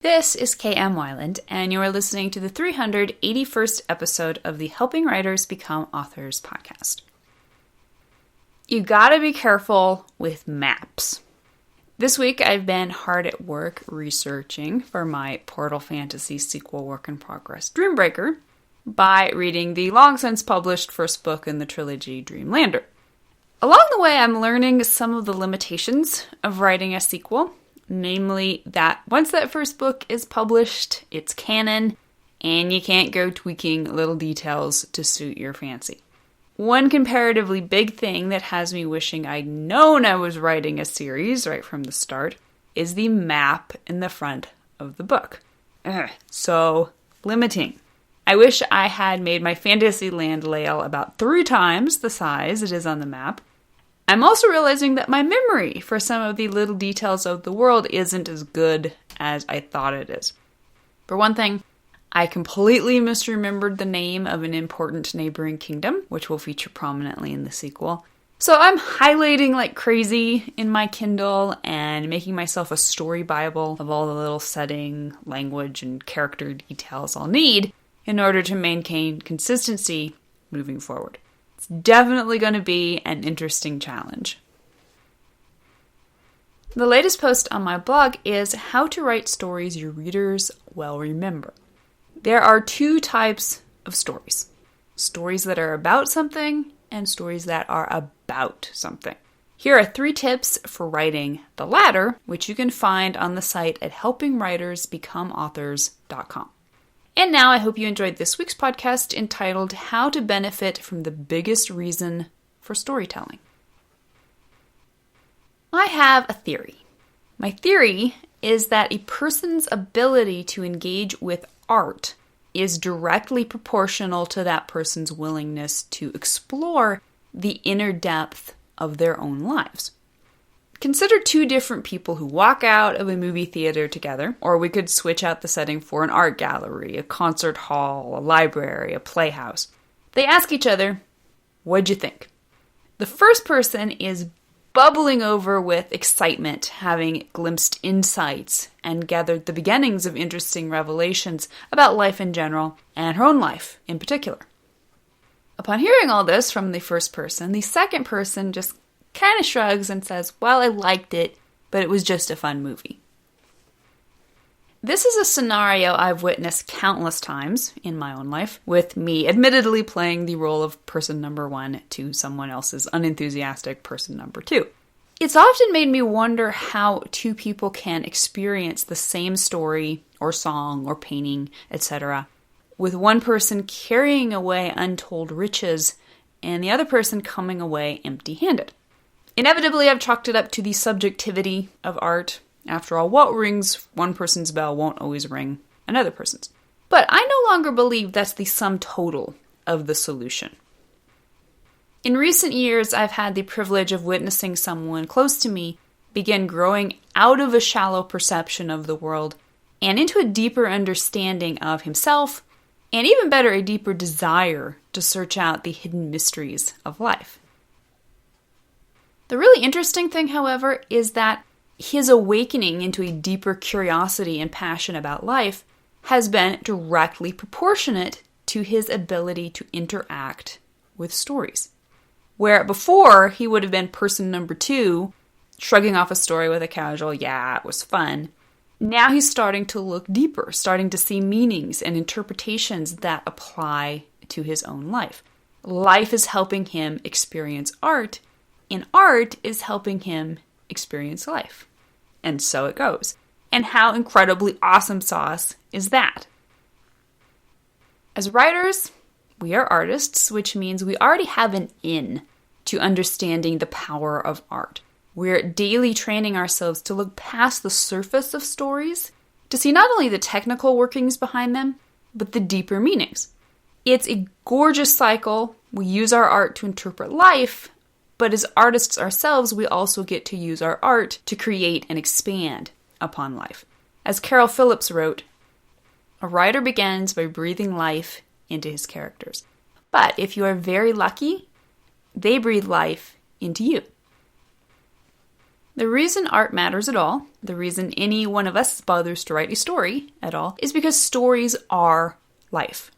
This is K.M. Weiland, and you are listening to the 381st episode of the Helping Writers Become Authors podcast. You gotta be careful with maps. This week I've been hard at work researching for my Portal Fantasy sequel work in progress, Dreambreaker, by reading the long-since published first book in the trilogy, Dreamlander. Along the way, I'm learning some of the limitations of writing a sequel, namely that once that first book is published, it's canon, and you can't go tweaking little details to suit your fancy. One comparatively big thing that has me wishing I'd known I was writing a series right from the start is the map in the front of the book. So limiting. I wish I had made my Fantasyland layout about 3 times the size it is on the map. I'm also realizing that my memory for some of the little details of the world isn't as good as I thought it is. For one thing, I completely misremembered the name of an important neighboring kingdom, which will feature prominently in the sequel. So I'm highlighting like crazy in my Kindle and making myself a story bible of all the little setting, language, and character details I'll need in order to maintain consistency moving forward. It's definitely going to be an interesting challenge. The latest post on my blog is how to write stories your readers will remember. There are 2 types of stories. Stories that are about something and stories that are about something. Here are 3 tips for writing the latter, which you can find on the site at helpingwritersbecomeauthors.com. And now I hope you enjoyed this week's podcast entitled How to Benefit from the Biggest Reason for Storytelling. I have a theory. My theory is that a person's ability to engage with art is directly proportional to that person's willingness to explore the inner depth of their own lives. Consider 2 different people who walk out of a movie theater together, or we could switch out the setting for an art gallery, a concert hall, a library, a playhouse. They ask each other, "What'd you think?" The first person is bubbling over with excitement, having glimpsed insights and gathered the beginnings of interesting revelations about life in general and her own life in particular. Upon hearing all this from the first person, the second person just kind of shrugs and says, "Well, I liked it, but it was just a fun movie." This is a scenario I've witnessed countless times in my own life, with me admittedly playing the role of person number 1 to someone else's unenthusiastic person number 2. It's often made me wonder how 2 people can experience the same story or song or painting, etc., with one person carrying away untold riches and the other person coming away empty-handed. Inevitably, I've chalked it up to the subjectivity of art. After all, what rings one person's bell won't always ring another person's. But I no longer believe that's the sum total of the solution. In recent years, I've had the privilege of witnessing someone close to me begin growing out of a shallow perception of the world and into a deeper understanding of himself, and even better, a deeper desire to search out the hidden mysteries of life. The really interesting thing, however, is that his awakening into a deeper curiosity and passion about life has been directly proportionate to his ability to interact with stories. Where before he would have been person number 2, shrugging off a story with a casual, "Yeah, it was fun," now he's starting to look deeper, starting to see meanings and interpretations that apply to his own life. Life is helping him experience art, and art is helping him experience life. And so it goes. And how incredibly awesome sauce is that? As writers, we are artists, which means we already have an in to understanding the power of art. We're daily training ourselves to look past the surface of stories, to see not only the technical workings behind them, but the deeper meanings. It's a gorgeous cycle. We use our art to interpret life, but as artists ourselves, we also get to use our art to create and expand upon life. As Carol Phillips wrote, "A writer begins by breathing life into his characters. But if you are very lucky, they breathe life into you." The reason art matters at all, the reason any one of us bothers to write a story at all, is because stories are life.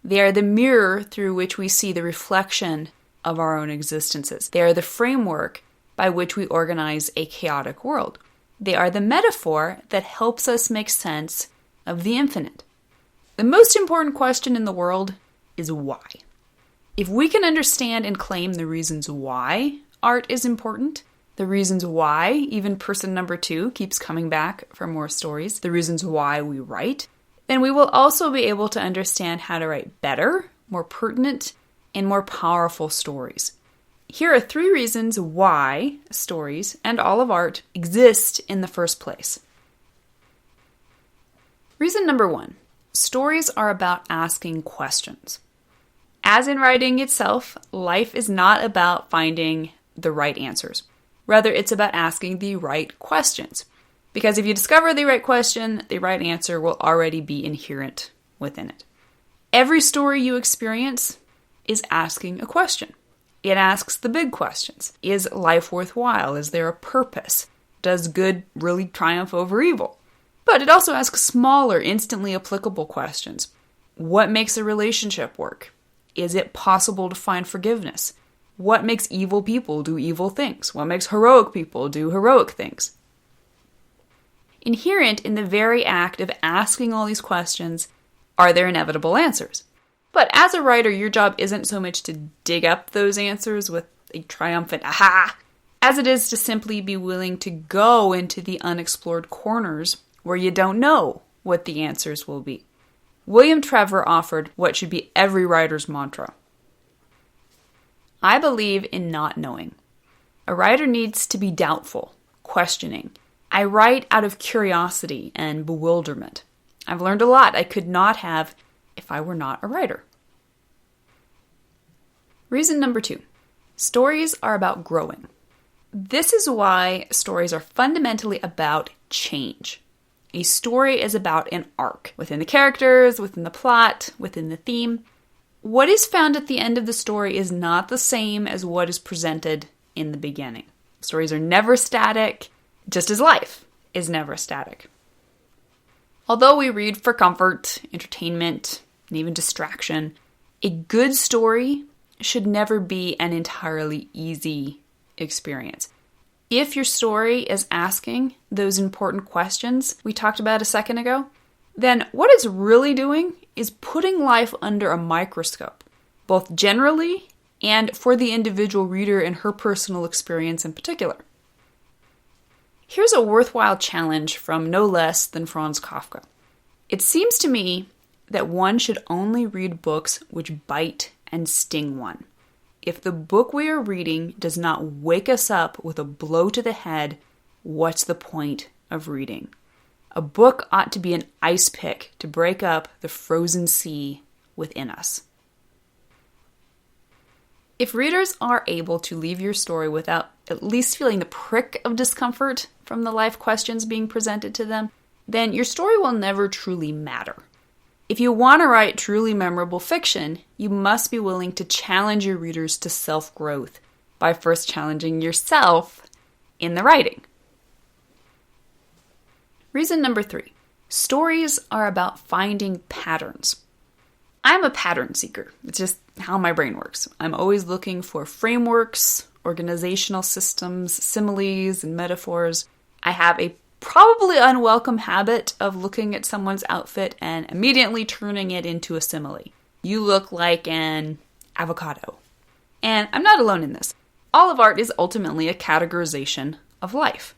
They are the mirror through which we see the reflection of our own existences. They are the framework by which we organize a chaotic world. They are the metaphor that helps us make sense of the infinite. The most important question in the world is why. If we can understand and claim the reasons why art is important, the reasons why even person number 2 keeps coming back for more stories, the reasons why we write, then we will also be able to understand how to write better, more pertinent, and more powerful stories. Here are 3 reasons why stories and all of art exist in the first place. Reason number 1, stories are about asking questions. As in writing itself, life is not about finding the right answers. Rather, it's about asking the right questions. Because if you discover the right question, the right answer will already be inherent within it. Every story you experience is asking a question. It asks the big questions. Is life worthwhile? Is there a purpose? Does good really triumph over evil? But it also asks smaller, instantly applicable questions. What makes a relationship work? Is it possible to find forgiveness? What makes evil people do evil things? What makes heroic people do heroic things? Inherent in the very act of asking all these questions are their inevitable answers. But as a writer, your job isn't so much to dig up those answers with a triumphant aha, as it is to simply be willing to go into the unexplored corners where you don't know what the answers will be. William Trevor offered what should be every writer's mantra. I believe in not knowing. A writer needs to be doubtful, questioning. I write out of curiosity and bewilderment. I've learned a lot I could not have if I were not a writer. Reason number 2. Stories are about growing. This is why stories are fundamentally about change. A story is about an arc within the characters, within the plot, within the theme. What is found at the end of the story is not the same as what is presented in the beginning. Stories are never static, just as life is never static. Although we read for comfort, entertainment, and even distraction, a good story should never be an entirely easy experience. If your story is asking those important questions we talked about a second ago, then what it's really doing is putting life under a microscope, both generally and for the individual reader and her personal experience in particular. Here's a worthwhile challenge from no less than Franz Kafka. It seems to me that one should only read books which bite and sting one. If the book we are reading does not wake us up with a blow to the head, what's the point of reading? A book ought to be an ice pick to break up the frozen sea within us. If readers are able to leave your story without at least feeling the prick of discomfort from the life questions being presented to them, then your story will never truly matter. If you want to write truly memorable fiction, you must be willing to challenge your readers to self-growth by first challenging yourself in the writing. Reason number 3. Stories are about finding patterns. I'm a pattern seeker. It's just how my brain works. I'm always looking for frameworks, organizational systems, similes, and metaphors. I have a probably unwelcome habit of looking at someone's outfit and immediately turning it into a simile. You look like an avocado. And I'm not alone in this. All of art is ultimately a categorization of life.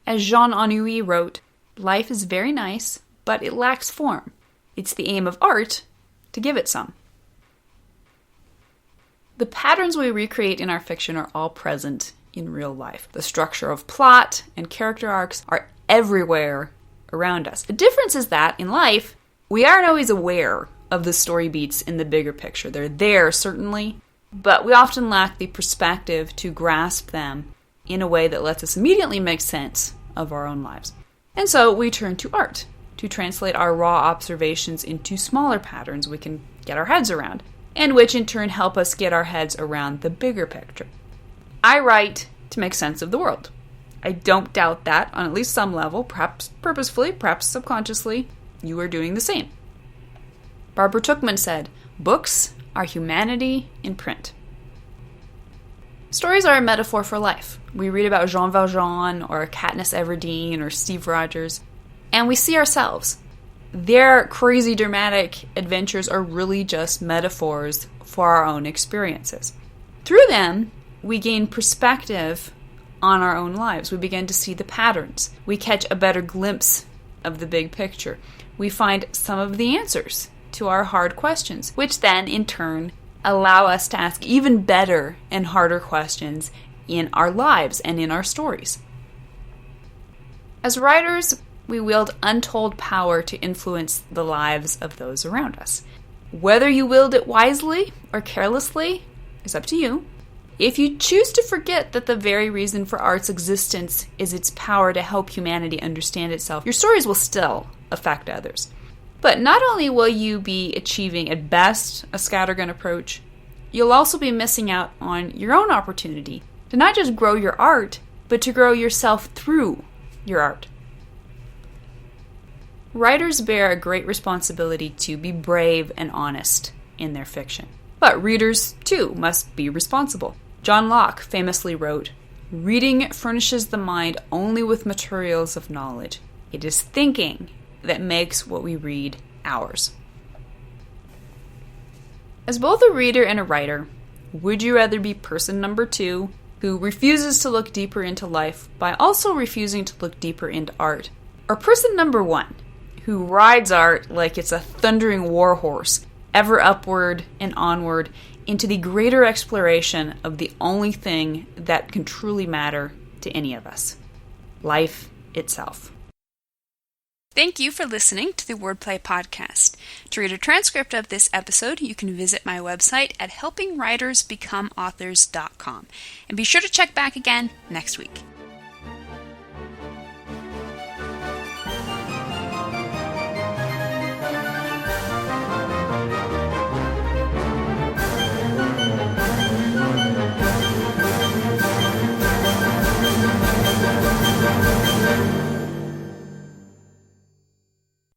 As Jean Anouilh wrote, life is very nice, but it lacks form. It's the aim of art to give it some. The patterns we recreate in our fiction are all present in real life. The structure of plot and character arcs are everywhere around us. The difference is that in life, we aren't always aware of the story beats in the bigger picture. They're there, certainly, but we often lack the perspective to grasp them in a way that lets us immediately make sense of our own lives. And so we turn to art to translate our raw observations into smaller patterns we can get our heads around, and which in turn help us get our heads around the bigger picture. I write to make sense of the world. I don't doubt that on at least some level, perhaps purposefully, perhaps subconsciously, you are doing the same. Barbara Tuchman said, "Books are humanity in print." Stories are a metaphor for life. We read about Jean Valjean or Katniss Everdeen or Steve Rogers, and we see ourselves. Their crazy dramatic adventures are really just metaphors for our own experiences. Through them, we gain perspective on our own lives. We begin to see the patterns. We catch a better glimpse of the big picture. We find some of the answers to our hard questions, which then, in turn, allow us to ask even better and harder questions in our lives and in our stories. As writers, we wield untold power to influence the lives of those around us. Whether you wield it wisely or carelessly is up to you. If you choose to forget that the very reason for art's existence is its power to help humanity understand itself, your stories will still affect others. But not only will you be achieving at best a scattergun approach, you'll also be missing out on your own opportunity to not just grow your art, but to grow yourself through your art. Writers bear a great responsibility to be brave and honest in their fiction. But readers, too, must be responsible. John Locke famously wrote, "Reading furnishes the mind only with materials of knowledge. It is thinking that makes what we read ours." As both a reader and a writer, would you rather be person number 2, who refuses to look deeper into life by also refusing to look deeper into art, or person number 1, who rides art like it's a thundering war horse, ever upward and onward into the greater exploration of the only thing that can truly matter to any of us, life itself? Thank you for listening to the Wordplay Podcast. To read a transcript of this episode, you can visit my website at helpingwritersbecomeauthors.com. And be sure to check back again next week.